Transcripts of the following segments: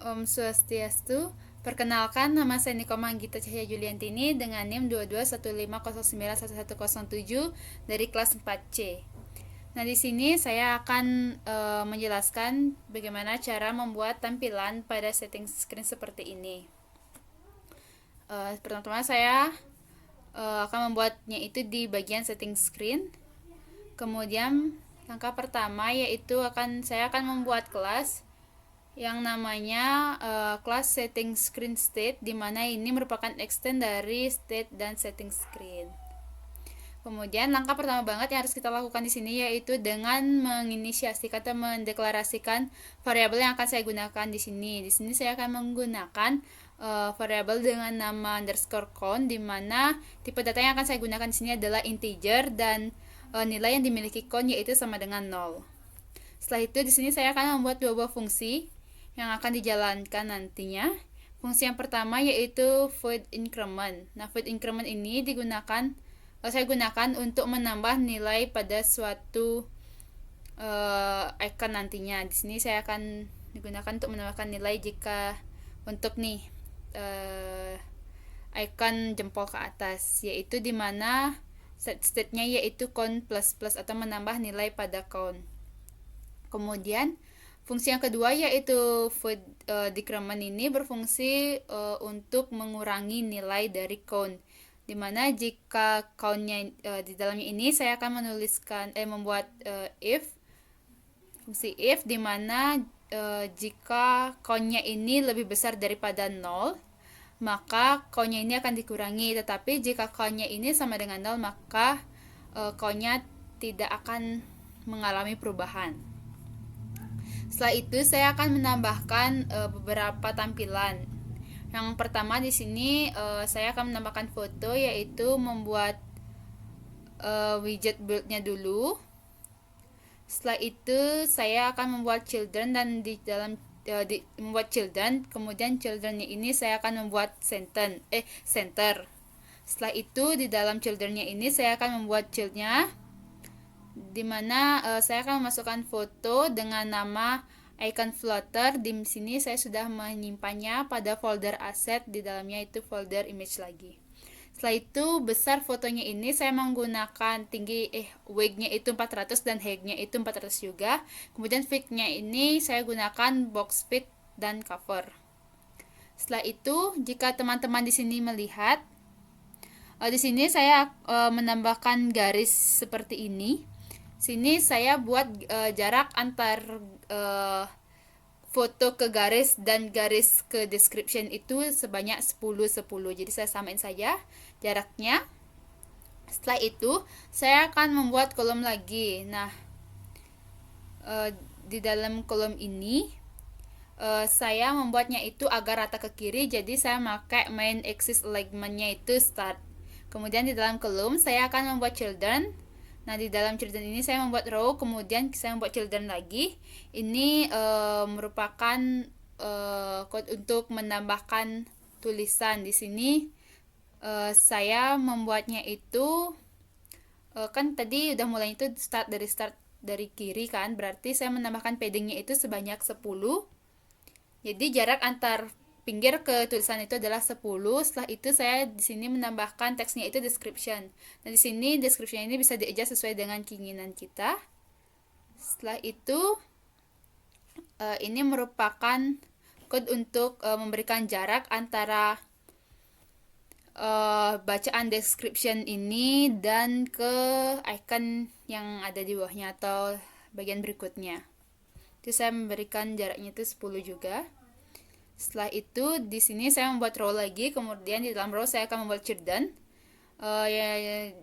Om Swastiastu. Perkenalkan, nama saya Niko Manggita Cahya Juliantini dengan NIM 2215091107 dari kelas 4C. Nah, di sini saya akan menjelaskan bagaimana cara membuat tampilan pada setting screen seperti ini. Pertama-tama saya akan membuatnya itu di bagian setting screen. Kemudian langkah pertama yaitu saya akan membuat kelas yang namanya kelas setting screen state, di mana ini merupakan extend dari state dan setting screen. Kemudian langkah pertama banget yang harus kita lakukan di sini yaitu dengan menginisiasikan atau mendeklarasikan variabel yang akan saya gunakan di sini. Di sini saya akan menggunakan variabel dengan nama underscore count, di mana tipe data yang akan saya gunakan di sini adalah integer dan nilai yang dimiliki count yaitu sama dengan 0. Setelah itu di sini saya akan membuat dua buah fungsi yang akan dijalankan nantinya. Fungsi yang pertama yaitu void increment. Nah, void increment ini saya gunakan untuk menambah nilai pada suatu icon nantinya. Di sini saya akan digunakan untuk menambahkan nilai jika untuk icon jempol ke atas, yaitu dimana state-nya yaitu count plus plus atau menambah nilai pada count. Kemudian fungsi yang kedua yaitu void decrement ini berfungsi untuk mengurangi nilai dari count, dimana jika countnya di dalamnya ini saya akan membuat fungsi if, dimana jika countnya ini lebih besar daripada 0 maka countnya ini akan dikurangi, tetapi jika countnya ini sama dengan 0 maka countnya tidak akan mengalami perubahan. Setelah itu saya akan menambahkan beberapa tampilan. Yang pertama di sini saya akan menambahkan foto, yaitu membuat widget build-nya dulu. Setelah itu saya akan membuat children, dan di dalam membuat children, kemudian children-nya ini saya akan membuat center. Setelah itu di dalam children-nya ini saya akan membuat child-nya, dimana saya akan memasukkan foto dengan nama icon flutter. Di sini saya sudah menyimpannya pada folder asset, di dalamnya itu folder image lagi. Setelah itu besar fotonya ini saya menggunakan weight-nya itu 400 dan height-nya itu 400 juga. Kemudian fit-nya ini saya gunakan box fit dan cover. Setelah itu jika teman-teman di sini melihat, di sini saya menambahkan garis seperti ini. Sini saya buat jarak antar foto ke garis dan garis ke description itu sebanyak 10-10. Jadi saya samain saja jaraknya. Setelah itu saya akan membuat kolom lagi. Nah, di dalam kolom ini saya membuatnya itu agar rata ke kiri, jadi saya pakai main axis alignment-nya itu start. Kemudian di dalam kolom saya akan membuat children. Nah, di dalam children ini saya membuat row, kemudian saya membuat children lagi. Ini merupakan code untuk menambahkan tulisan. Di sini saya membuatnya itu kan tadi udah mulai itu start dari kiri kan, berarti saya menambahkan paddingnya itu sebanyak 10. Jadi jarak antar pinggir ke tulisan itu adalah 10. Setelah itu saya di sini menambahkan teksnya itu description. Nah, di sini description ini bisa di-adjust sesuai dengan keinginan kita. Setelah itu ini merupakan code untuk memberikan jarak antara bacaan description ini dan ke icon yang ada di bawahnya atau bagian berikutnya. Itu saya memberikan jaraknya itu 10 juga. Setelah itu di sini saya membuat row lagi, kemudian di dalam row saya akan membuat children.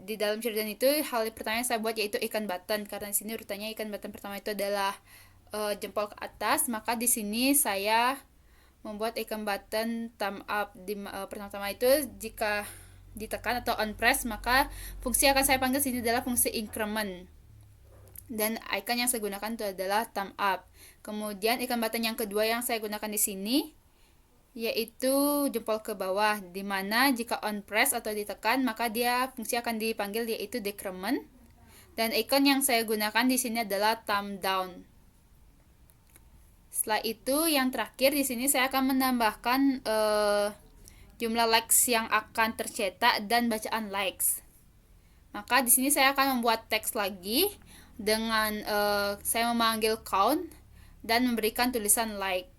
Di dalam children itu hal pertama yang saya buat yaitu icon button, karena di sini urutannya icon button pertama itu adalah jempol ke atas, maka di sini saya membuat icon button thumb up. Pertama-tama itu jika ditekan atau on press, maka fungsi yang akan saya panggil sini adalah fungsi increment, dan icon yang saya gunakan itu adalah thumb up. Kemudian icon button yang kedua yang saya gunakan di sini yaitu jempol ke bawah, dimana jika on press atau ditekan maka dia fungsi akan dipanggil yaitu decrement, dan icon yang saya gunakan di sini adalah thumb down. Setelah itu yang terakhir di sini saya akan menambahkan jumlah likes yang akan tercetak dan bacaan likes. Maka di sini saya akan membuat teks lagi dengan saya memanggil count dan memberikan tulisan like.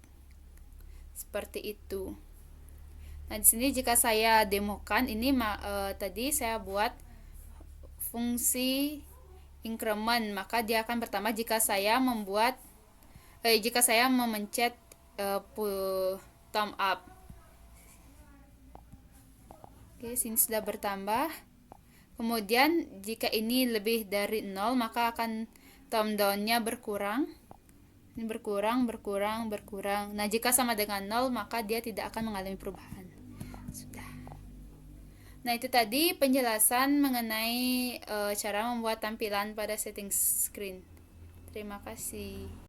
Seperti itu. Nah, di sini jika saya demokan ini tadi saya buat fungsi increment, maka dia akan bertambah jika saya memencet thumb up. Oke, sini sudah bertambah. Kemudian jika ini lebih dari 0, maka akan thumb down-nya berkurang. Ini berkurang. Nah, jika sama dengan 0, maka dia tidak akan mengalami perubahan. Sudah. Nah, itu tadi penjelasan mengenai cara membuat tampilan pada setting screen. Terima kasih.